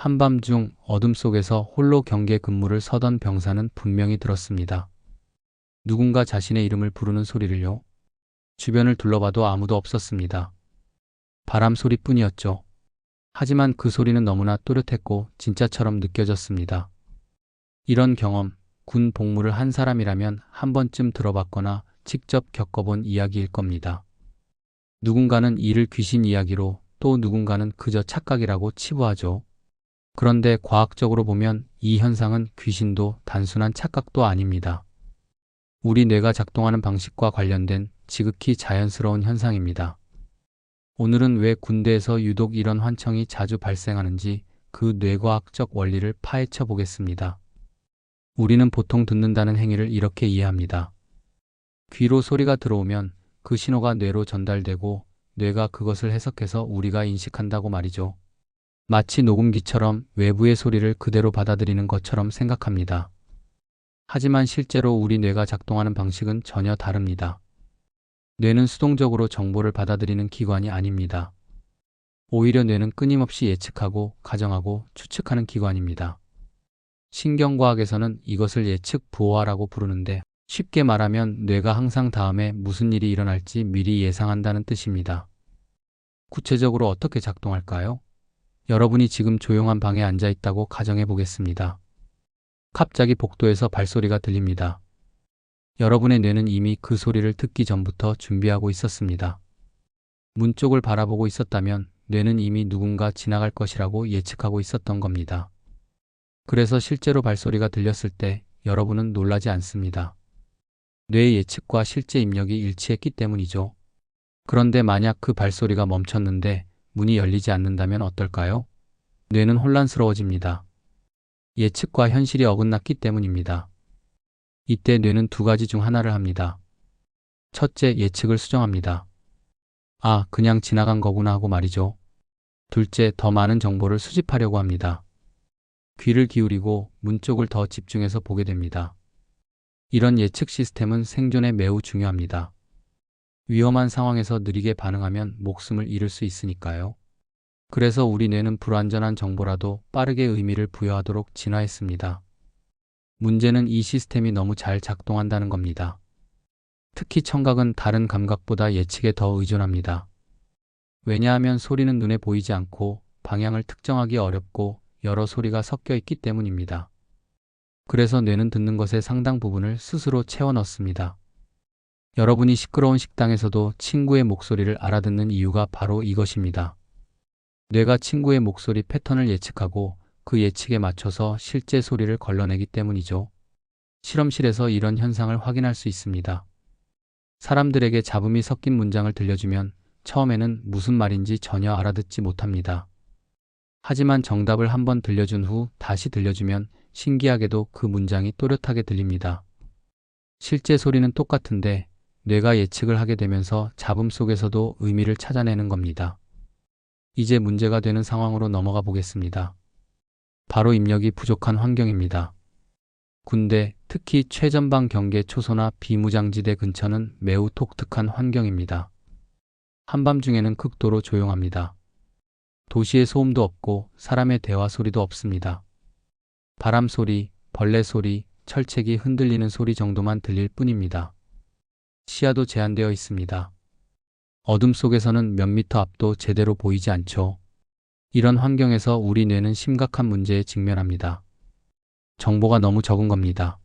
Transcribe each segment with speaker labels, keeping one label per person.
Speaker 1: 한밤중 어둠 속에서 홀로 경계 근무를 서던 병사는 분명히 들었습니다. 누군가 자신의 이름을 부르는 소리를요. 주변을 둘러봐도 아무도 없었습니다. 바람 소리뿐이었죠. 하지만 그 소리는 너무나 또렷했고 진짜처럼 느껴졌습니다. 이런 경험, 군 복무를 한 사람이라면 한 번쯤 들어봤거나 직접 겪어본 이야기일 겁니다. 누군가는 이를 귀신 이야기로, 또 누군가는 그저 착각이라고 치부하죠. 그런데 과학적으로 보면 이 현상은 귀신도 단순한 착각도 아닙니다. 우리 뇌가 작동하는 방식과 관련된 지극히 자연스러운 현상입니다. 오늘은 왜 군대에서 유독 이런 환청이 자주 발생하는지 그 뇌과학적 원리를 파헤쳐 보겠습니다. 우리는 보통 듣는다는 행위를 이렇게 이해합니다. 귀로 소리가 들어오면 그 신호가 뇌로 전달되고 뇌가 그것을 해석해서 우리가 인식한다고 말이죠. 마치 녹음기처럼 외부의 소리를 그대로 받아들이는 것처럼 생각합니다. 하지만 실제로 우리 뇌가 작동하는 방식은 전혀 다릅니다. 뇌는 수동적으로 정보를 받아들이는 기관이 아닙니다. 오히려 뇌는 끊임없이 예측하고 가정하고 추측하는 기관입니다. 신경과학에서는 이것을 예측 부호화라고 부르는데 쉽게 말하면 뇌가 항상 다음에 무슨 일이 일어날지 미리 예상한다는 뜻입니다. 구체적으로 어떻게 작동할까요? 여러분이 지금 조용한 방에 앉아 있다고 가정해 보겠습니다. 갑자기 복도에서 발소리가 들립니다. 여러분의 뇌는 이미 그 소리를 듣기 전부터 준비하고 있었습니다. 문 쪽을 바라보고 있었다면 뇌는 이미 누군가 지나갈 것이라고 예측하고 있었던 겁니다. 그래서 실제로 발소리가 들렸을 때 여러분은 놀라지 않습니다. 뇌의 예측과 실제 입력이 일치했기 때문이죠. 그런데 만약 그 발소리가 멈췄는데 문이 열리지 않는다면 어떨까요? 뇌는 혼란스러워집니다. 예측과 현실이 어긋났기 때문입니다. 이때 뇌는 두 가지 중 하나를 합니다. 첫째, 예측을 수정합니다. 아, 그냥 지나간 거구나 하고 말이죠. 둘째, 더 많은 정보를 수집하려고 합니다. 귀를 기울이고 문 쪽을 더 집중해서 보게 됩니다. 이런 예측 시스템은 생존에 매우 중요합니다. 위험한 상황에서 느리게 반응하면 목숨을 잃을 수 있으니까요. 그래서 우리 뇌는 불완전한 정보라도 빠르게 의미를 부여하도록 진화했습니다. 문제는 이 시스템이 너무 잘 작동한다는 겁니다. 특히 청각은 다른 감각보다 예측에 더 의존합니다. 왜냐하면 소리는 눈에 보이지 않고 방향을 특정하기 어렵고 여러 소리가 섞여 있기 때문입니다. 그래서 뇌는 듣는 것의 상당 부분을 스스로 채워 넣습니다. 여러분이 시끄러운 식당에서도 친구의 목소리를 알아듣는 이유가 바로 이것입니다. 뇌가 친구의 목소리 패턴을 예측하고 그 예측에 맞춰서 실제 소리를 걸러내기 때문이죠. 실험실에서 이런 현상을 확인할 수 있습니다. 사람들에게 잡음이 섞인 문장을 들려주면 처음에는 무슨 말인지 전혀 알아듣지 못합니다. 하지만 정답을 한번 들려준 후 다시 들려주면 신기하게도 그 문장이 또렷하게 들립니다. 실제 소리는 똑같은데 뇌가 예측을 하게 되면서 잡음 속에서도 의미를 찾아내는 겁니다. 이제 문제가 되는 상황으로 넘어가 보겠습니다. 바로 입력이 부족한 환경입니다. 군대, 특히 최전방 경계 초소나 비무장지대 근처는 매우 독특한 환경입니다. 한밤중에는 극도로 조용합니다. 도시의 소음도 없고 사람의 대화 소리도 없습니다. 바람 소리, 벌레 소리, 철책이 흔들리는 소리 정도만 들릴 뿐입니다. 시야도 제한되어 있습니다. 어둠 속에서는 몇 미터 앞도 제대로 보이지 않죠. 이런 환경에서 우리 뇌는 심각한 문제에 직면합니다. 정보가 너무 적은 겁니다.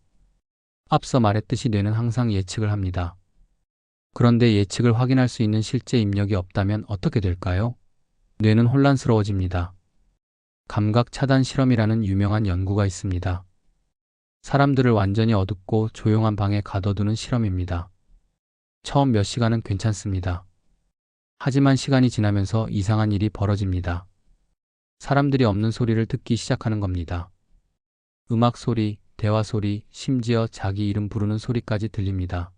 Speaker 1: 앞서 말했듯이 뇌는 항상 예측을 합니다. 그런데 예측을 확인할 수 있는 실제 입력이 없다면 어떻게 될까요? 뇌는 혼란스러워집니다. 감각 차단 실험이라는 유명한 연구가 있습니다. 사람들을 완전히 어둡고 조용한 방에 가둬두는 실험입니다. 처음 몇 시간은 괜찮습니다. 하지만 시간이 지나면서 이상한 일이 벌어집니다. 사람들이 없는 소리를 듣기 시작하는 겁니다. 음악 소리, 대화 소리, 심지어 자기 이름 부르는 소리까지 들립니다.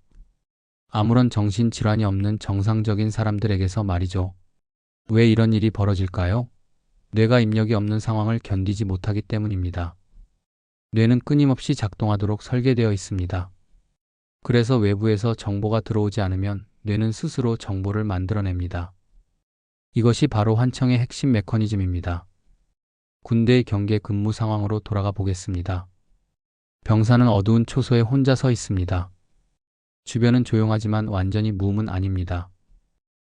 Speaker 1: 아무런 정신질환이 없는 정상적인 사람들에게서 말이죠. 왜 이런 일이 벌어질까요? 뇌가 입력이 없는 상황을 견디지 못하기 때문입니다. 뇌는 끊임없이 작동하도록 설계되어 있습니다. 그래서 외부에서 정보가 들어오지 않으면 뇌는 스스로 정보를 만들어냅니다. 이것이 바로 환청의 핵심 메커니즘입니다. 군대의 경계 근무 상황으로 돌아가 보겠습니다. 병사는 어두운 초소에 혼자 서 있습니다. 주변은 조용하지만 완전히 무음은 아닙니다.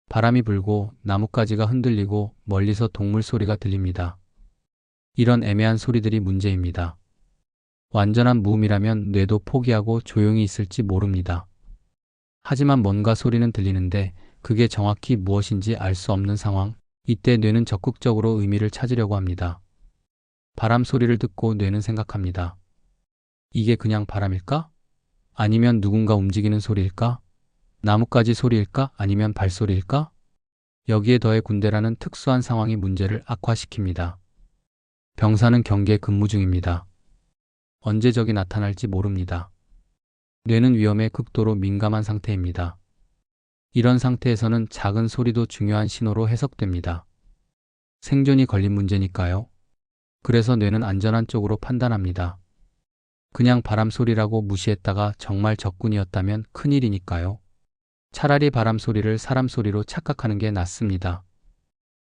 Speaker 1: 바람이 불고 나뭇가지가 흔들리고 멀리서 동물 소리가 들립니다. 이런 애매한 소리들이 문제입니다. 완전한 무음이라면 뇌도 포기하고 조용히 있을지 모릅니다. 하지만 뭔가 소리는 들리는데 그게 정확히 무엇인지 알 수 없는 상황. 이때 뇌는 적극적으로 의미를 찾으려고 합니다. 바람 소리를 듣고 뇌는 생각합니다. 이게 그냥 바람일까? 아니면 누군가 움직이는 소리일까? 나뭇가지 소리일까? 아니면 발소리일까? 여기에 더해 군대라는 특수한 상황이 문제를 악화시킵니다. 병사는 경계 근무 중입니다. 언제 적이 나타날지 모릅니다. 뇌는 위험에 극도로 민감한 상태입니다. 이런 상태에서는 작은 소리도 중요한 신호로 해석됩니다. 생존이 걸린 문제니까요. 그래서 뇌는 안전한 쪽으로 판단합니다. 그냥 바람 소리라고 무시했다가 정말 적군이었다면 큰일이니까요. 차라리 바람 소리를 사람 소리로 착각하는 게 낫습니다.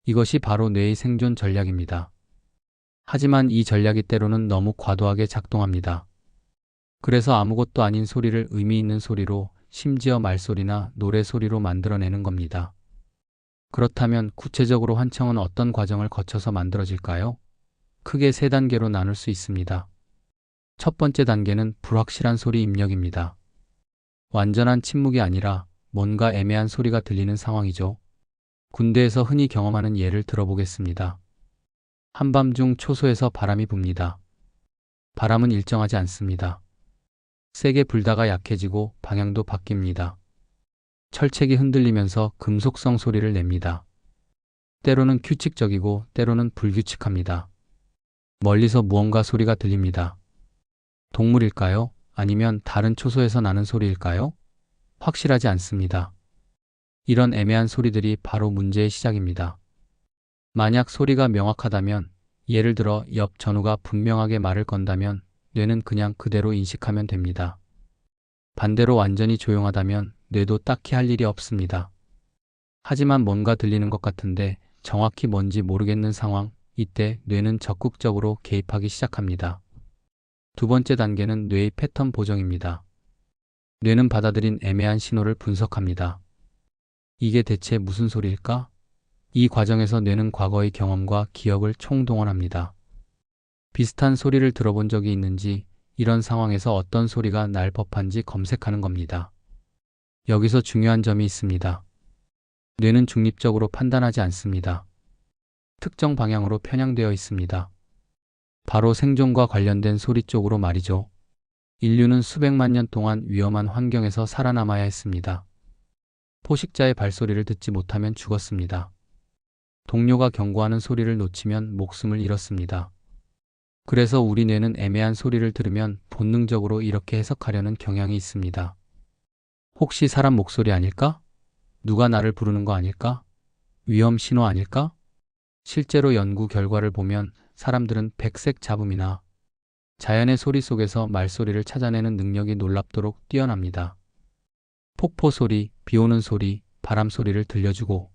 Speaker 1: 이것이 바로 뇌의 생존 전략입니다. 하지만 이 전략이 때로는 너무 과도하게 작동합니다. 그래서 아무것도 아닌 소리를 의미 있는 소리로, 심지어 말소리나 노래소리로 만들어내는 겁니다. 그렇다면 구체적으로 환청은 어떤 과정을 거쳐서 만들어질까요? 크게 세 단계로 나눌 수 있습니다. 첫 번째 단계는 불확실한 소리 입력입니다. 완전한 침묵이 아니라 뭔가 애매한 소리가 들리는 상황이죠. 군대에서 흔히 경험하는 예를 들어보겠습니다. 한밤중 초소에서 바람이 붑니다. 바람은 일정하지 않습니다. 세게 불다가 약해지고 방향도 바뀝니다. 철책이 흔들리면서 금속성 소리를 냅니다. 때로는 규칙적이고 때로는 불규칙합니다. 멀리서 무언가 소리가 들립니다. 동물일까요? 아니면 다른 초소에서 나는 소리일까요? 확실하지 않습니다. 이런 애매한 소리들이 바로 문제의 시작입니다. 만약 소리가 명확하다면, 예를 들어 옆 전우가 분명하게 말을 건다면 뇌는 그냥 그대로 인식하면 됩니다. 반대로 완전히 조용하다면 뇌도 딱히 할 일이 없습니다. 하지만 뭔가 들리는 것 같은데 정확히 뭔지 모르겠는 상황, 이때 뇌는 적극적으로 개입하기 시작합니다. 두 번째 단계는 뇌의 패턴 보정입니다. 뇌는 받아들인 애매한 신호를 분석합니다. 이게 대체 무슨 소리일까? 이 과정에서 뇌는 과거의 경험과 기억을 총동원합니다. 비슷한 소리를 들어본 적이 있는지, 이런 상황에서 어떤 소리가 날 법한지 검색하는 겁니다. 여기서 중요한 점이 있습니다. 뇌는 중립적으로 판단하지 않습니다. 특정 방향으로 편향되어 있습니다. 바로 생존과 관련된 소리 쪽으로 말이죠. 인류는 수백만 년 동안 위험한 환경에서 살아남아야 했습니다. 포식자의 발소리를 듣지 못하면 죽었습니다. 동료가 경고하는 소리를 놓치면 목숨을 잃었습니다. 그래서 우리 뇌는 애매한 소리를 들으면 본능적으로 이렇게 해석하려는 경향이 있습니다. 혹시 사람 목소리 아닐까? 누가 나를 부르는 거 아닐까? 위험 신호 아닐까? 실제로 연구 결과를 보면 사람들은 백색 잡음이나 자연의 소리 속에서 말소리를 찾아내는 능력이 놀랍도록 뛰어납니다. 폭포 소리, 비 오는 소리, 바람 소리를 들려주고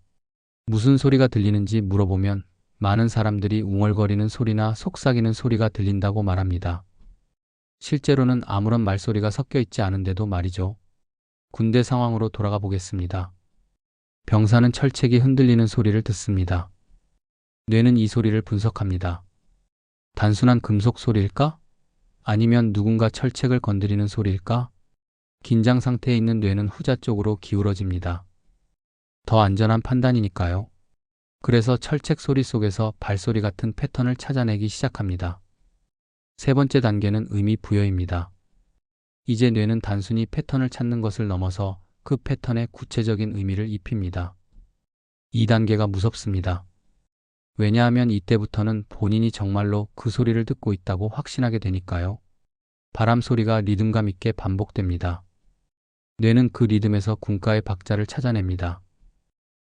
Speaker 1: 무슨 소리가 들리는지 물어보면 많은 사람들이 웅얼거리는 소리나 속삭이는 소리가 들린다고 말합니다. 실제로는 아무런 말소리가 섞여 있지 않은데도 말이죠. 군대 상황으로 돌아가 보겠습니다. 병사는 철책이 흔들리는 소리를 듣습니다. 뇌는 이 소리를 분석합니다. 단순한 금속 소리일까? 아니면 누군가 철책을 건드리는 소리일까? 긴장 상태에 있는 뇌는 후자 쪽으로 기울어집니다. 더 안전한 판단이니까요. 그래서 철책 소리 속에서 발소리 같은 패턴을 찾아내기 시작합니다. 세 번째 단계는 의미 부여입니다. 이제 뇌는 단순히 패턴을 찾는 것을 넘어서 그 패턴에 구체적인 의미를 입힙니다. 이 단계가 무섭습니다. 왜냐하면 이때부터는 본인이 정말로 그 소리를 듣고 있다고 확신하게 되니까요. 바람 소리가 리듬감 있게 반복됩니다. 뇌는 그 리듬에서 군가의 박자를 찾아냅니다.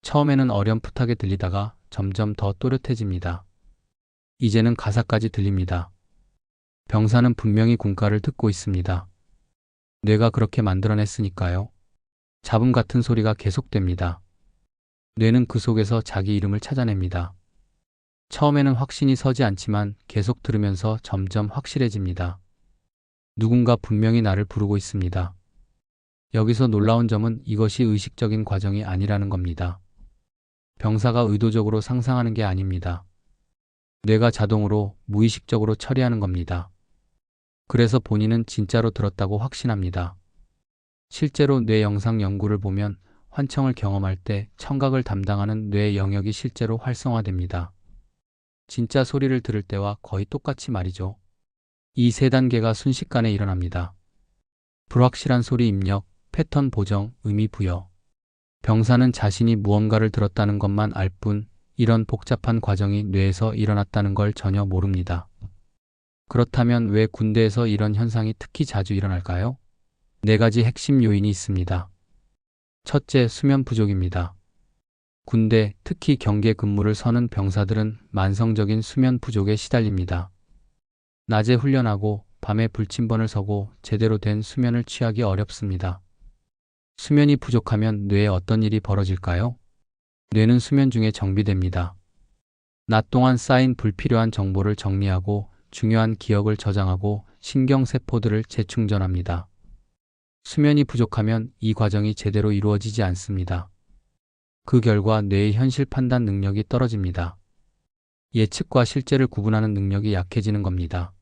Speaker 1: 처음에는 어렴풋하게 들리다가 점점 더 또렷해집니다. 이제는 가사까지 들립니다. 병사는 분명히 군가를 듣고 있습니다. 뇌가 그렇게 만들어냈으니까요. 잡음 같은 소리가 계속됩니다. 뇌는 그 속에서 자기 이름을 찾아냅니다. 처음에는 확신이 서지 않지만 계속 들으면서 점점 확실해집니다. 누군가 분명히 나를 부르고 있습니다. 여기서 놀라운 점은 이것이 의식적인 과정이 아니라는 겁니다. 병사가 의도적으로 상상하는 게 아닙니다. 뇌가 자동으로 무의식적으로 처리하는 겁니다. 그래서 본인은 진짜로 들었다고 확신합니다. 실제로 뇌 영상 연구를 보면 환청을 경험할 때 청각을 담당하는 뇌 영역이 실제로 활성화됩니다. 진짜 소리를 들을 때와 거의 똑같이 말이죠. 이 세 단계가 순식간에 일어납니다. 불확실한 소리 입력, 패턴 보정, 의미 부여. 병사는 자신이 무언가를 들었다는 것만 알 뿐 이런 복잡한 과정이 뇌에서 일어났다는 걸 전혀 모릅니다. 그렇다면 왜 군대에서 이런 현상이 특히 자주 일어날까요? 네 가지 핵심 요인이 있습니다. 첫째, 수면 부족입니다. 군대, 특히 경계 근무를 서는 병사들은 만성적인 수면 부족에 시달립니다. 낮에 훈련하고 밤에 불침번을 서고 제대로 된 수면을 취하기 어렵습니다. 수면이 부족하면 뇌에 어떤 일이 벌어질까요? 뇌는 수면 중에 정비됩니다. 낮 동안 쌓인 불필요한 정보를 정리하고 중요한 기억을 저장하고 신경세포들을 재충전합니다. 수면이 부족하면 이 과정이 제대로 이루어지지 않습니다. 그 결과 뇌의 현실 판단 능력이 떨어집니다. 예측과 실제를 구분하는 능력이 약해지는 겁니다.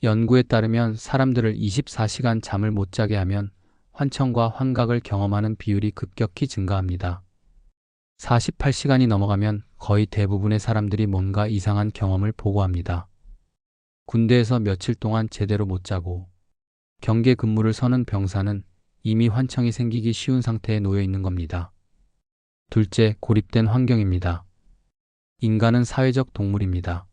Speaker 1: 연구에 따르면 사람들을 24시간 잠을 못 자게 하면 환청과 환각을 경험하는 비율이 급격히 증가합니다. 48시간이 넘어가면 거의 대부분의 사람들이 뭔가 이상한 경험을 보고합니다. 군대에서 며칠 동안 제대로 못 자고 경계 근무를 서는 병사는 이미 환청이 생기기 쉬운 상태에 놓여 있는 겁니다. 둘째, 고립된 환경입니다. 인간은 사회적 동물입니다.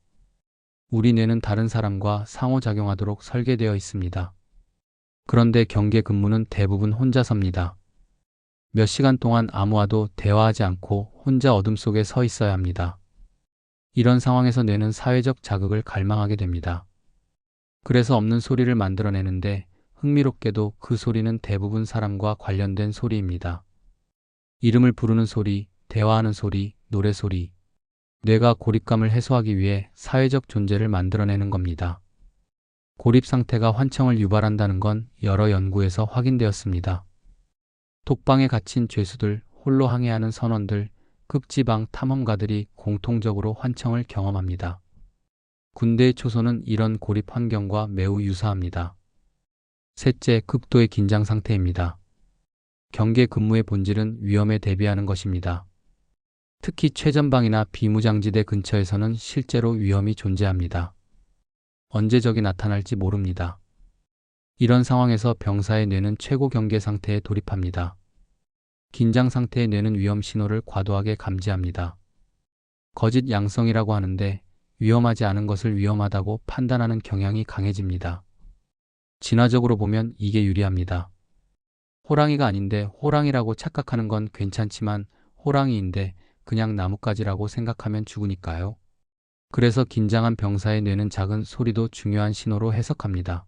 Speaker 1: 우리 뇌는 다른 사람과 상호작용하도록 설계되어 있습니다. 그런데 경계 근무는 대부분 혼자 섭니다. 몇 시간 동안 아무와도 대화하지 않고 혼자 어둠 속에 서 있어야 합니다. 이런 상황에서 뇌는 사회적 자극을 갈망하게 됩니다. 그래서 없는 소리를 만들어내는데 흥미롭게도 그 소리는 대부분 사람과 관련된 소리입니다. 이름을 부르는 소리, 대화하는 소리, 노래 소리. 뇌가 고립감을 해소하기 위해 사회적 존재를 만들어내는 겁니다. 고립 상태가 환청을 유발한다는 건 여러 연구에서 확인되었습니다. 독방에 갇힌 죄수들, 홀로 항해하는 선원들, 극지방 탐험가들이 공통적으로 환청을 경험합니다. 군대의 초소는 이런 고립 환경과 매우 유사합니다. 셋째, 극도의 긴장 상태입니다. 경계 근무의 본질은 위험에 대비하는 것입니다. 특히 최전방이나 비무장지대 근처에서는 실제로 위험이 존재합니다. 언제 적이 나타날지 모릅니다. 이런 상황에서 병사의 뇌는 최고 경계 상태에 돌입합니다. 긴장 상태의 뇌는 위험 신호를 과도하게 감지합니다. 거짓 양성이라고 하는데 위험하지 않은 것을 위험하다고 판단하는 경향이 강해집니다. 진화적으로 보면 이게 유리합니다. 호랑이가 아닌데 호랑이라고 착각하는 건 괜찮지만 호랑이인데 그냥 나뭇가지라고 생각하면 죽으니까요. 그래서 긴장한 병사의 뇌는 작은 소리도 중요한 신호로 해석합니다.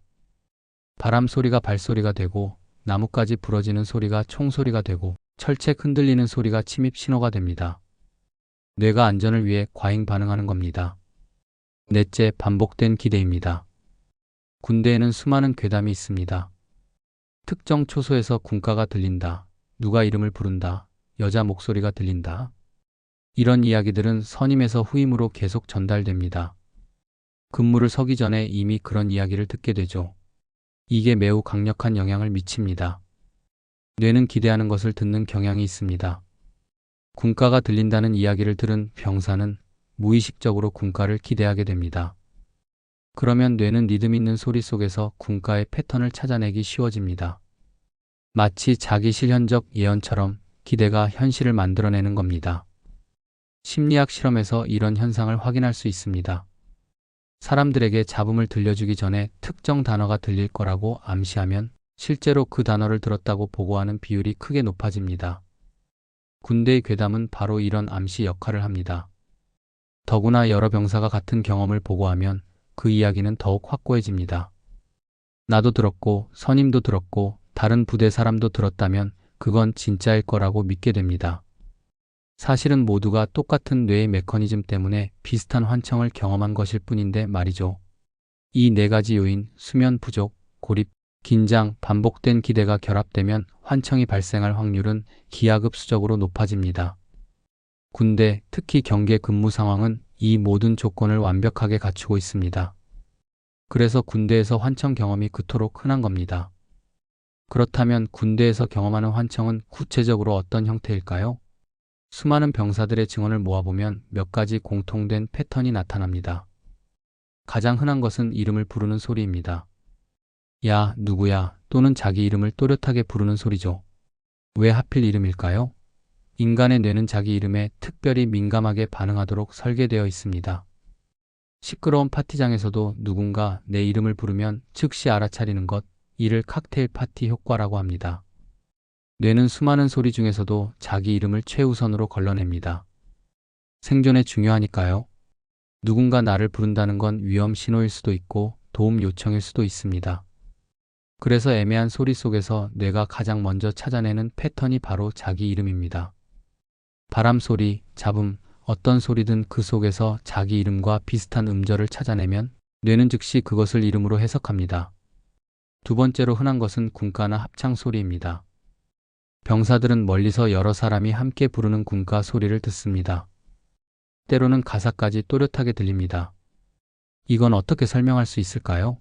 Speaker 1: 바람 소리가 발소리가 되고 나뭇가지 부러지는 소리가 총소리가 되고 철책 흔들리는 소리가 침입 신호가 됩니다. 뇌가 안전을 위해 과잉 반응하는 겁니다. 넷째, 반복된 기대입니다. 군대에는 수많은 괴담이 있습니다. 특정 초소에서 군가가 들린다. 누가 이름을 부른다. 여자 목소리가 들린다. 이런 이야기들은 선임에서 후임으로 계속 전달됩니다. 근무를 서기 전에 이미 그런 이야기를 듣게 되죠. 이게 매우 강력한 영향을 미칩니다. 뇌는 기대하는 것을 듣는 경향이 있습니다. 군가가 들린다는 이야기를 들은 병사는 무의식적으로 군가를 기대하게 됩니다. 그러면 뇌는 리듬 있는 소리 속에서 군가의 패턴을 찾아내기 쉬워집니다. 마치 자기 실현적 예언처럼 기대가 현실을 만들어내는 겁니다. 심리학 실험에서 이런 현상을 확인할 수 있습니다. 사람들에게 잡음을 들려주기 전에 특정 단어가 들릴 거라고 암시하면 실제로 그 단어를 들었다고 보고하는 비율이 크게 높아집니다. 군대의 괴담은 바로 이런 암시 역할을 합니다. 더구나 여러 병사가 같은 경험을 보고하면 그 이야기는 더욱 확고해집니다. 나도 들었고 선임도 들었고 다른 부대 사람도 들었다면 그건 진짜일 거라고 믿게 됩니다. 사실은 모두가 똑같은 뇌의 메커니즘 때문에 비슷한 환청을 경험한 것일 뿐인데 말이죠. 이 네 가지 요인, 수면 부족, 고립, 긴장, 반복된 기대가 결합되면 환청이 발생할 확률은 기하급수적으로 높아집니다. 군대, 특히 경계 근무 상황은 이 모든 조건을 완벽하게 갖추고 있습니다. 그래서 군대에서 환청 경험이 그토록 흔한 겁니다. 그렇다면 군대에서 경험하는 환청은 구체적으로 어떤 형태일까요? 수많은 병사들의 증언을 모아보면 몇 가지 공통된 패턴이 나타납니다. 가장 흔한 것은 이름을 부르는 소리입니다. 야, 누구야 또는 자기 이름을 또렷하게 부르는 소리죠. 왜 하필 이름일까요? 인간의 뇌는 자기 이름에 특별히 민감하게 반응하도록 설계되어 있습니다. 시끄러운 파티장에서도 누군가 내 이름을 부르면 즉시 알아차리는 것, 이를 칵테일 파티 효과라고 합니다. 뇌는 수많은 소리 중에서도 자기 이름을 최우선으로 걸러냅니다. 생존에 중요하니까요. 누군가 나를 부른다는 건 위험 신호일 수도 있고 도움 요청일 수도 있습니다. 그래서 애매한 소리 속에서 뇌가 가장 먼저 찾아내는 패턴이 바로 자기 이름입니다. 바람 소리, 잡음, 어떤 소리든 그 속에서 자기 이름과 비슷한 음절을 찾아내면 뇌는 즉시 그것을 이름으로 해석합니다. 두 번째로 흔한 것은 군가나 합창 소리입니다. 병사들은 멀리서 여러 사람이 함께 부르는 군가 소리를 듣습니다. 때로는 가사까지 또렷하게 들립니다. 이건 어떻게 설명할 수 있을까요?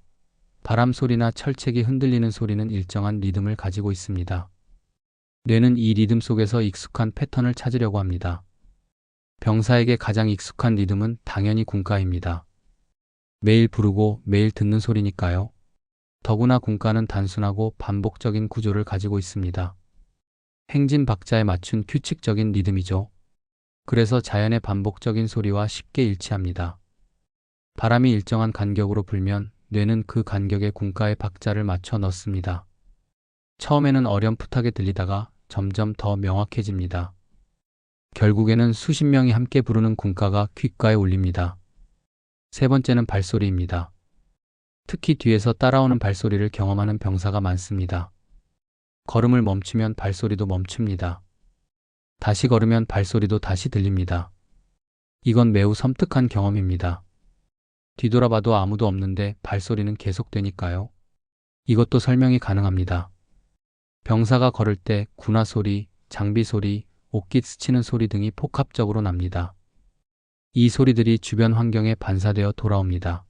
Speaker 1: 바람 소리나 철책이 흔들리는 소리는 일정한 리듬을 가지고 있습니다. 뇌는 이 리듬 속에서 익숙한 패턴을 찾으려고 합니다. 병사에게 가장 익숙한 리듬은 당연히 군가입니다. 매일 부르고 매일 듣는 소리니까요. 더구나 군가는 단순하고 반복적인 구조를 가지고 있습니다. 행진 박자에 맞춘 규칙적인 리듬이죠. 그래서 자연의 반복적인 소리와 쉽게 일치합니다. 바람이 일정한 간격으로 불면 뇌는 그 간격에 군가의 박자를 맞춰 넣습니다. 처음에는 어렴풋하게 들리다가 점점 더 명확해집니다. 결국에는 수십 명이 함께 부르는 군가가 귓가에 울립니다. 세 번째는 발소리입니다. 특히 뒤에서 따라오는 발소리를 경험하는 병사가 많습니다. 걸음을 멈추면 발소리도 멈춥니다. 다시 걸으면 발소리도 다시 들립니다. 이건 매우 섬뜩한 경험입니다. 뒤돌아봐도 아무도 없는데 발소리는 계속되니까요. 이것도 설명이 가능합니다. 병사가 걸을 때 군화 소리, 장비 소리, 옷깃 스치는 소리 등이 복합적으로 납니다. 이 소리들이 주변 환경에 반사되어 돌아옵니다.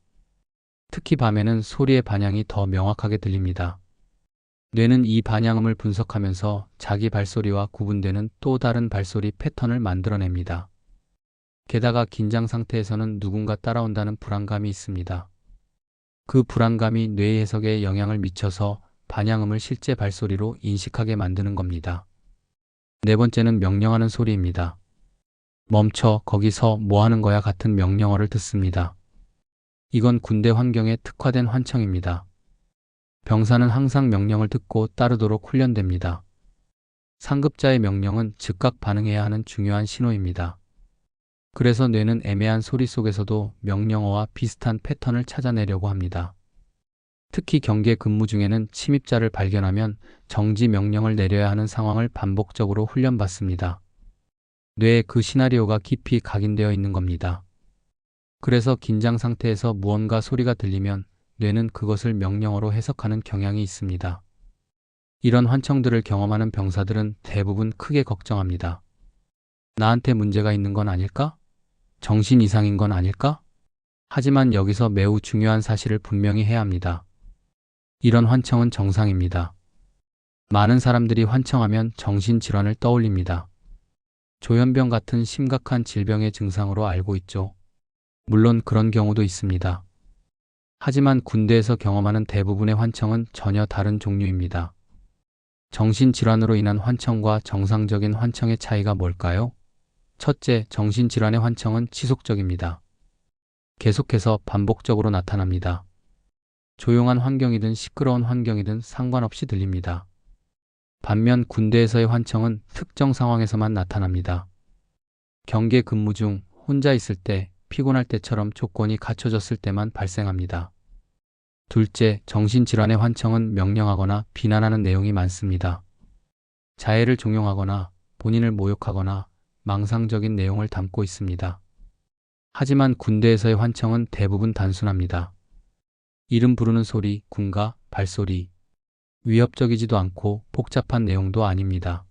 Speaker 1: 특히 밤에는 소리의 반향이 더 명확하게 들립니다. 뇌는 이 반향음을 분석하면서 자기 발소리와 구분되는 또 다른 발소리 패턴을 만들어냅니다. 게다가 긴장 상태에서는 누군가 따라온다는 불안감이 있습니다. 그 불안감이 뇌의 해석에 영향을 미쳐서 반향음을 실제 발소리로 인식하게 만드는 겁니다. 네 번째는 명령하는 소리입니다. 멈춰, 거기서 뭐 하는 거야 같은 명령어를 듣습니다. 이건 군대 환경에 특화된 환청입니다. 병사는 항상 명령을 듣고 따르도록 훈련됩니다. 상급자의 명령은 즉각 반응해야 하는 중요한 신호입니다. 그래서 뇌는 애매한 소리 속에서도 명령어와 비슷한 패턴을 찾아내려고 합니다. 특히 경계 근무 중에는 침입자를 발견하면 정지 명령을 내려야 하는 상황을 반복적으로 훈련받습니다. 뇌에 그 시나리오가 깊이 각인되어 있는 겁니다. 그래서 긴장 상태에서 무언가 소리가 들리면 뇌는 그것을 명령어로 해석하는 경향이 있습니다. 이런 환청들을 경험하는 병사들은 대부분 크게 걱정합니다. 나한테 문제가 있는 건 아닐까? 정신 이상인 건 아닐까? 하지만 여기서 매우 중요한 사실을 분명히 해야 합니다. 이런 환청은 정상입니다. 많은 사람들이 환청하면 정신질환을 떠올립니다. 조현병 같은 심각한 질병의 증상으로 알고 있죠. 물론 그런 경우도 있습니다. 하지만 군대에서 경험하는 대부분의 환청은 전혀 다른 종류입니다. 정신질환으로 인한 환청과 정상적인 환청의 차이가 뭘까요? 첫째, 정신질환의 환청은 지속적입니다. 계속해서 반복적으로 나타납니다. 조용한 환경이든 시끄러운 환경이든 상관없이 들립니다. 반면 군대에서의 환청은 특정 상황에서만 나타납니다. 경계 근무 중 혼자 있을 때, 피곤할 때처럼 조건이 갖춰졌을 때만 발생합니다. 둘째, 정신질환의 환청은 명령하거나 비난하는 내용이 많습니다. 자해를 종용하거나 본인을 모욕하거나 망상적인 내용을 담고 있습니다. 하지만 군대에서의 환청은 대부분 단순합니다. 이름 부르는 소리, 군가, 발소리. 위협적이지도 않고 복잡한 내용도 아닙니다.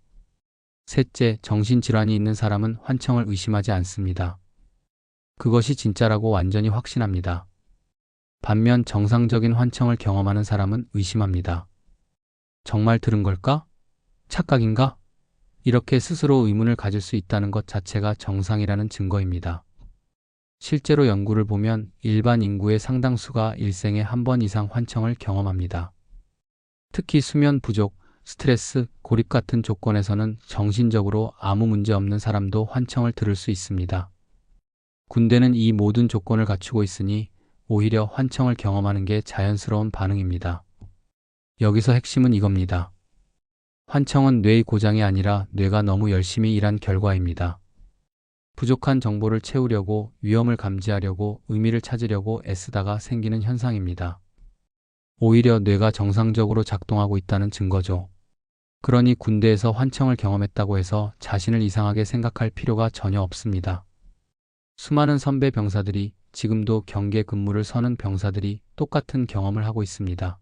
Speaker 1: 셋째, 정신질환이 있는 사람은 환청을 의심하지 않습니다. 그것이 진짜라고 완전히 확신합니다. 반면 정상적인 환청을 경험하는 사람은 의심합니다. 정말 들은 걸까? 착각인가? 이렇게 스스로 의문을 가질 수 있다는 것 자체가 정상이라는 증거입니다. 실제로 연구를 보면 일반 인구의 상당수가 일생에 한 번 이상 환청을 경험합니다. 특히 수면 부족, 스트레스, 고립 같은 조건에서는 정신적으로 아무 문제 없는 사람도 환청을 들을 수 있습니다. 군대는 이 모든 조건을 갖추고 있으니 오히려 환청을 경험하는 게 자연스러운 반응입니다. 여기서 핵심은 이겁니다. 환청은 뇌의 고장이 아니라 뇌가 너무 열심히 일한 결과입니다. 부족한 정보를 채우려고, 위험을 감지하려고, 의미를 찾으려고 애쓰다가 생기는 현상입니다. 오히려 뇌가 정상적으로 작동하고 있다는 증거죠. 그러니 군대에서 환청을 경험했다고 해서 자신을 이상하게 생각할 필요가 전혀 없습니다. 수많은 선배 병사들이, 지금도 경계 근무를 서는 병사들이 똑같은 경험을 하고 있습니다.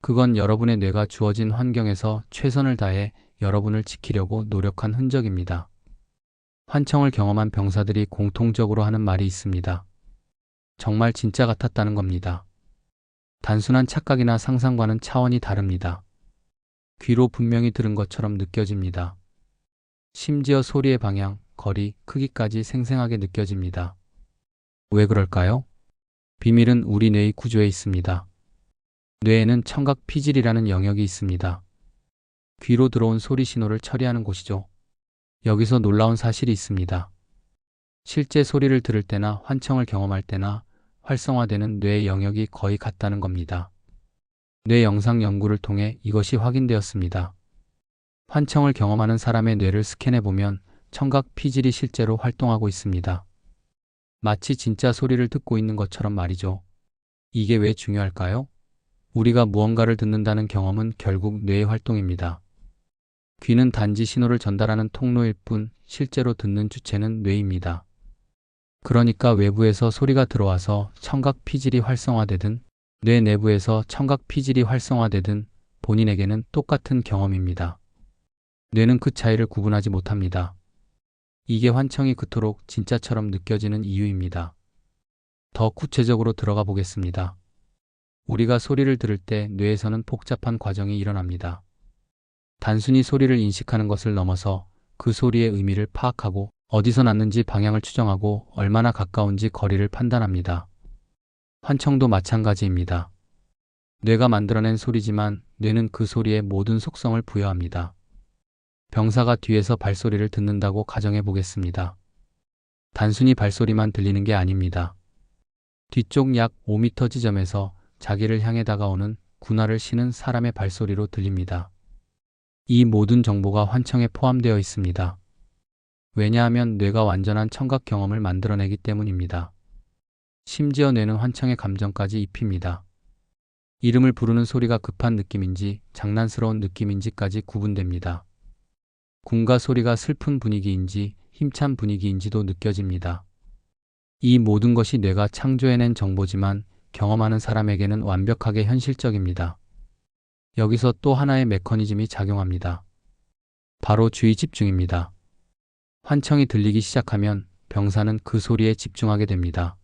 Speaker 1: 그건 여러분의 뇌가 주어진 환경에서 최선을 다해 여러분을 지키려고 노력한 흔적입니다. 환청을 경험한 병사들이 공통적으로 하는 말이 있습니다. 정말 진짜 같았다는 겁니다. 단순한 착각이나 상상과는 차원이 다릅니다. 귀로 분명히 들은 것처럼 느껴집니다. 심지어 소리의 방향, 거리, 크기까지 생생하게 느껴집니다. 왜 그럴까요? 비밀은 우리 뇌의 구조에 있습니다. 뇌에는 청각 피질이라는 영역이 있습니다. 귀로 들어온 소리 신호를 처리하는 곳이죠. 여기서 놀라운 사실이 있습니다. 실제 소리를 들을 때나 환청을 경험할 때나 활성화되는 뇌의 영역이 거의 같다는 겁니다. 뇌 영상 연구를 통해 이것이 확인되었습니다. 환청을 경험하는 사람의 뇌를 스캔해보면 청각 피질이 실제로 활동하고 있습니다. 마치 진짜 소리를 듣고 있는 것처럼 말이죠. 이게 왜 중요할까요? 우리가 무언가를 듣는다는 경험은 결국 뇌의 활동입니다. 귀는 단지 신호를 전달하는 통로일 뿐 실제로 듣는 주체는 뇌입니다. 그러니까 외부에서 소리가 들어와서 청각 피질이 활성화되든 뇌 내부에서 청각 피질이 활성화되든 본인에게는 똑같은 경험입니다. 뇌는 그 차이를 구분하지 못합니다. 이게 환청이 그토록 진짜처럼 느껴지는 이유입니다. 더 구체적으로 들어가 보겠습니다. 우리가 소리를 들을 때 뇌에서는 복잡한 과정이 일어납니다. 단순히 소리를 인식하는 것을 넘어서 그 소리의 의미를 파악하고 어디서 났는지 방향을 추정하고 얼마나 가까운지 거리를 판단합니다. 환청도 마찬가지입니다. 뇌가 만들어낸 소리지만 뇌는 그 소리에 모든 속성을 부여합니다. 병사가 뒤에서 발소리를 듣는다고 가정해 보겠습니다. 단순히 발소리만 들리는 게 아닙니다. 뒤쪽 약 5m 지점에서 자기를 향해 다가오는 군화를 신은 사람의 발소리로 들립니다. 이 모든 정보가 환청에 포함되어 있습니다. 왜냐하면 뇌가 완전한 청각 경험을 만들어내기 때문입니다. 심지어 뇌는 환청의 감정까지 입힙니다. 이름을 부르는 소리가 급한 느낌인지 장난스러운 느낌인지까지 구분됩니다. 군가 소리가 슬픈 분위기인지 힘찬 분위기인지도 느껴집니다. 이 모든 것이 뇌가 창조해낸 정보지만 경험하는 사람에게는 완벽하게 현실적입니다. 여기서 또 하나의 메커니즘이 작용합니다. 바로 주의 집중입니다. 환청이 들리기 시작하면 병사는 그 소리에 집중하게 됩니다.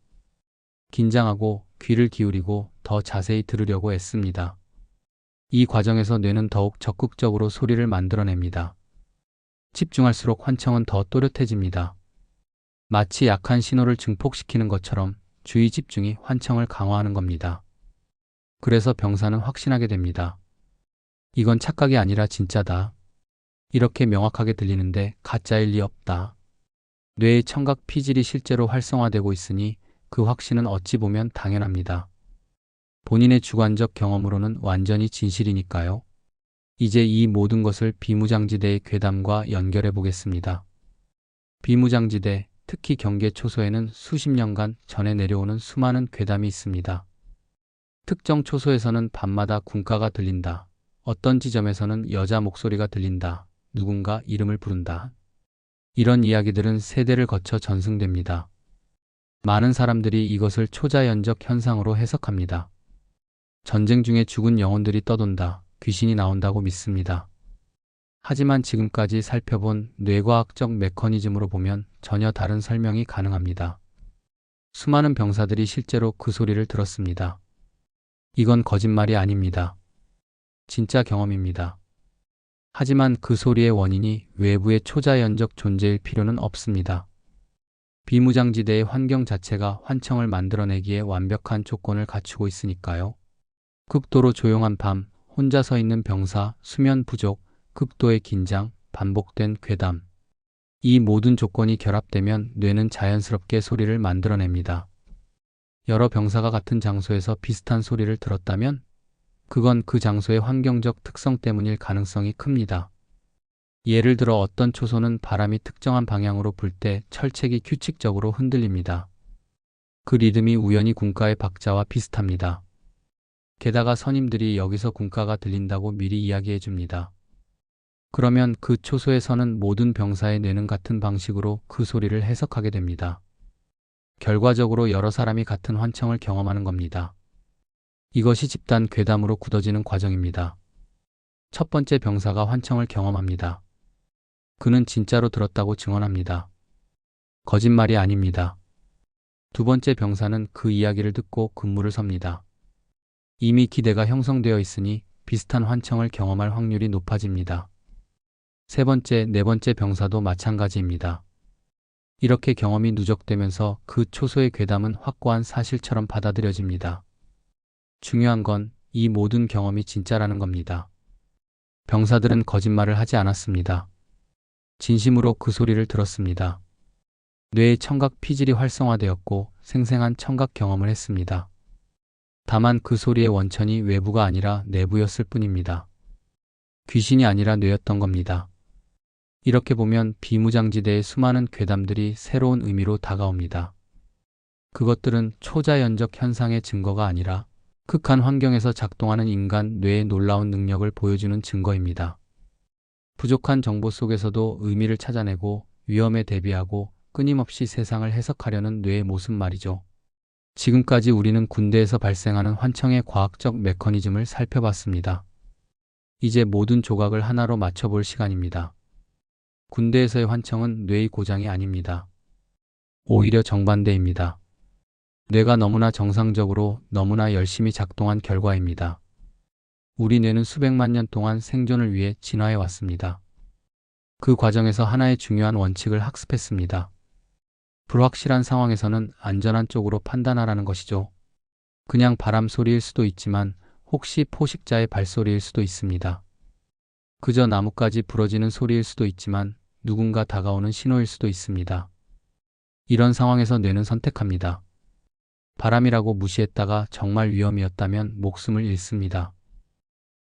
Speaker 1: 긴장하고 귀를 기울이고 더 자세히 들으려고 애씁니다. 이 과정에서 뇌는 더욱 적극적으로 소리를 만들어냅니다. 집중할수록 환청은 더 또렷해집니다. 마치 약한 신호를 증폭시키는 것처럼 주의 집중이 환청을 강화하는 겁니다. 그래서 병사는 확신하게 됩니다. 이건 착각이 아니라 진짜다. 이렇게 명확하게 들리는데 가짜일 리 없다. 뇌의 청각 피질이 실제로 활성화되고 있으니 그 확신은 어찌 보면 당연합니다. 본인의 주관적 경험으로는 완전히 진실이니까요. 이제 이 모든 것을 비무장지대의 괴담과 연결해 보겠습니다. 비무장지대, 특히 경계 초소에는 수십 년간 전해 내려오는 수많은 괴담이 있습니다. 특정 초소에서는 밤마다 군가가 들린다. 어떤 지점에서는 여자 목소리가 들린다. 누군가 이름을 부른다. 이런 이야기들은 세대를 거쳐 전승됩니다. 많은 사람들이 이것을 초자연적 현상으로 해석합니다. 전쟁 중에 죽은 영혼들이 떠돈다, 귀신이 나온다고 믿습니다. 하지만 지금까지 살펴본 뇌과학적 메커니즘으로 보면 전혀 다른 설명이 가능합니다. 수많은 병사들이 실제로 그 소리를 들었습니다. 이건 거짓말이 아닙니다. 진짜 경험입니다. 하지만 그 소리의 원인이 외부의 초자연적 존재일 필요는 없습니다. 비무장지대의 환경 자체가 환청을 만들어내기에 완벽한 조건을 갖추고 있으니까요. 극도로 조용한 밤, 혼자 서 있는 병사, 수면 부족, 극도의 긴장, 반복된 괴담. 이 모든 조건이 결합되면 뇌는 자연스럽게 소리를 만들어냅니다. 여러 병사가 같은 장소에서 비슷한 소리를 들었다면 그건 그 장소의 환경적 특성 때문일 가능성이 큽니다. 예를 들어 어떤 초소는 바람이 특정한 방향으로 불 때 철책이 규칙적으로 흔들립니다. 그 리듬이 우연히 군가의 박자와 비슷합니다. 게다가 선임들이 여기서 군가가 들린다고 미리 이야기해 줍니다. 그러면 그 초소에 서는 모든 병사의 뇌는 같은 방식으로 그 소리를 해석하게 됩니다. 결과적으로 여러 사람이 같은 환청을 경험하는 겁니다. 이것이 집단 괴담으로 굳어지는 과정입니다. 첫 번째 병사가 환청을 경험합니다. 그는 진짜로 들었다고 증언합니다. 거짓말이 아닙니다. 두 번째 병사는 그 이야기를 듣고 근무를 섭니다. 이미 기대가 형성되어 있으니 비슷한 환청을 경험할 확률이 높아집니다. 세 번째, 네 번째 병사도 마찬가지입니다. 이렇게 경험이 누적되면서 그 초소의 괴담은 확고한 사실처럼 받아들여집니다. 중요한 건 이 모든 경험이 진짜라는 겁니다. 병사들은 거짓말을 하지 않았습니다. 진심으로 그 소리를 들었습니다. 뇌의 청각 피질이 활성화되었고 생생한 청각 경험을 했습니다. 다만 그 소리의 원천이 외부가 아니라 내부였을 뿐입니다. 귀신이 아니라 뇌였던 겁니다. 이렇게 보면 비무장지대의 수많은 괴담들이 새로운 의미로 다가옵니다. 그것들은 초자연적 현상의 증거가 아니라 극한 환경에서 작동하는 인간 뇌의 놀라운 능력을 보여주는 증거입니다. 부족한 정보 속에서도 의미를 찾아내고 위험에 대비하고 끊임없이 세상을 해석하려는 뇌의 모습 말이죠. 지금까지 우리는 군대에서 발생하는 환청의 과학적 메커니즘을 살펴봤습니다. 이제 모든 조각을 하나로 맞춰볼 시간입니다. 군대에서의 환청은 뇌의 고장이 아닙니다. 오히려 정반대입니다. 뇌가 너무나 정상적으로 너무나 열심히 작동한 결과입니다. 우리 뇌는 수백만 년 동안 생존을 위해 진화해 왔습니다. 그 과정에서 하나의 중요한 원칙을 학습했습니다. 불확실한 상황에서는 안전한 쪽으로 판단하라는 것이죠. 그냥 바람 소리일 수도 있지만 혹시 포식자의 발소리일 수도 있습니다. 그저 나뭇가지 부러지는 소리일 수도 있지만 누군가 다가오는 신호일 수도 있습니다. 이런 상황에서 뇌는 선택합니다. 바람이라고 무시했다가 정말 위험이었다면 목숨을 잃습니다.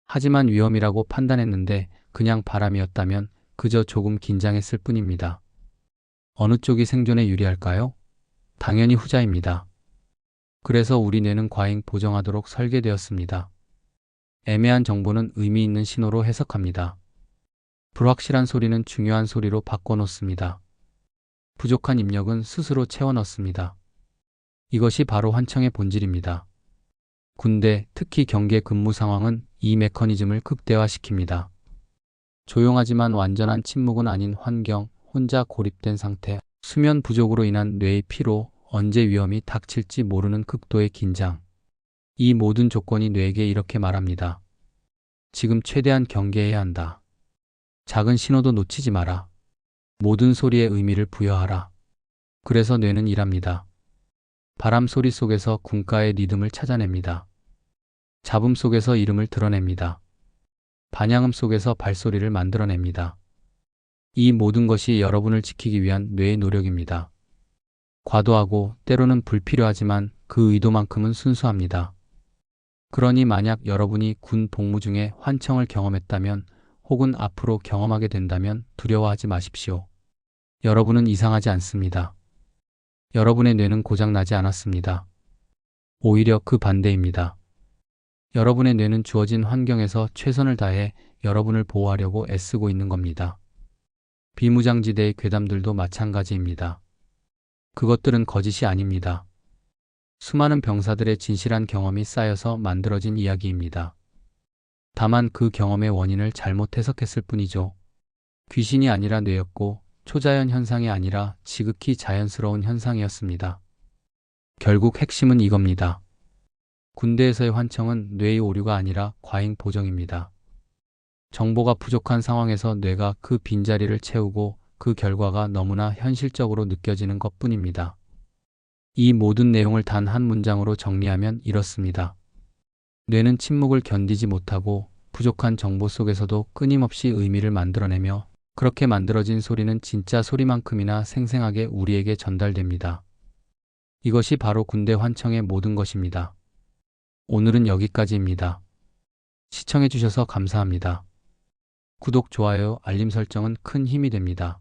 Speaker 1: 하지만 위험이라고 판단했는데 그냥 바람이었다면 그저 조금 긴장했을 뿐입니다. 어느 쪽이 생존에 유리할까요? 당연히 후자입니다. 그래서 우리 뇌는 과잉 보정하도록 설계되었습니다. 애매한 정보는 의미 있는 신호로 해석합니다. 불확실한 소리는 중요한 소리로 바꿔놓습니다. 부족한 입력은 스스로 채워 넣습니다. 이것이 바로 환청의 본질입니다. 군대, 특히 경계 근무 상황은 이 메커니즘을 극대화시킵니다. 조용하지만 완전한 침묵은 아닌 환경, 혼자 고립된 상태, 수면 부족으로 인한 뇌의 피로, 언제 위험이 닥칠지 모르는 극도의 긴장. 이 모든 조건이 뇌에게 이렇게 말합니다. 지금 최대한 경계해야 한다. 작은 신호도 놓치지 마라. 모든 소리에 의미를 부여하라. 그래서 뇌는 일합니다. 바람 소리 속에서 군가의 리듬을 찾아냅니다. 잡음 속에서 이름을 드러냅니다. 반향음 속에서 발소리를 만들어냅니다. 이 모든 것이 여러분을 지키기 위한 뇌의 노력입니다. 과도하고 때로는 불필요하지만 그 의도만큼은 순수합니다. 그러니 만약 여러분이 군 복무 중에 환청을 경험했다면 혹은 앞으로 경험하게 된다면 두려워하지 마십시오. 여러분은 이상하지 않습니다. 여러분의 뇌는 고장나지 않았습니다. 오히려 그 반대입니다. 여러분의 뇌는 주어진 환경에서 최선을 다해 여러분을 보호하려고 애쓰고 있는 겁니다. 비무장지대의 괴담들도 마찬가지입니다. 그것들은 거짓이 아닙니다. 수많은 병사들의 진실한 경험이 쌓여서 만들어진 이야기입니다. 다만 그 경험의 원인을 잘못 해석했을 뿐이죠. 귀신이 아니라 뇌였고 초자연 현상이 아니라 지극히 자연스러운 현상이었습니다. 결국 핵심은 이겁니다. 군대에서의 환청은 뇌의 오류가 아니라 과잉 보정입니다. 정보가 부족한 상황에서 뇌가 그 빈자리를 채우고 그 결과가 너무나 현실적으로 느껴지는 것뿐입니다. 이 모든 내용을 단 한 문장으로 정리하면 이렇습니다. 뇌는 침묵을 견디지 못하고 부족한 정보 속에서도 끊임없이 의미를 만들어내며 그렇게 만들어진 소리는 진짜 소리만큼이나 생생하게 우리에게 전달됩니다. 이것이 바로 군대 환청의 모든 것입니다. 오늘은 여기까지입니다. 시청해주셔서 감사합니다. 구독, 좋아요, 알림 설정은 큰 힘이 됩니다.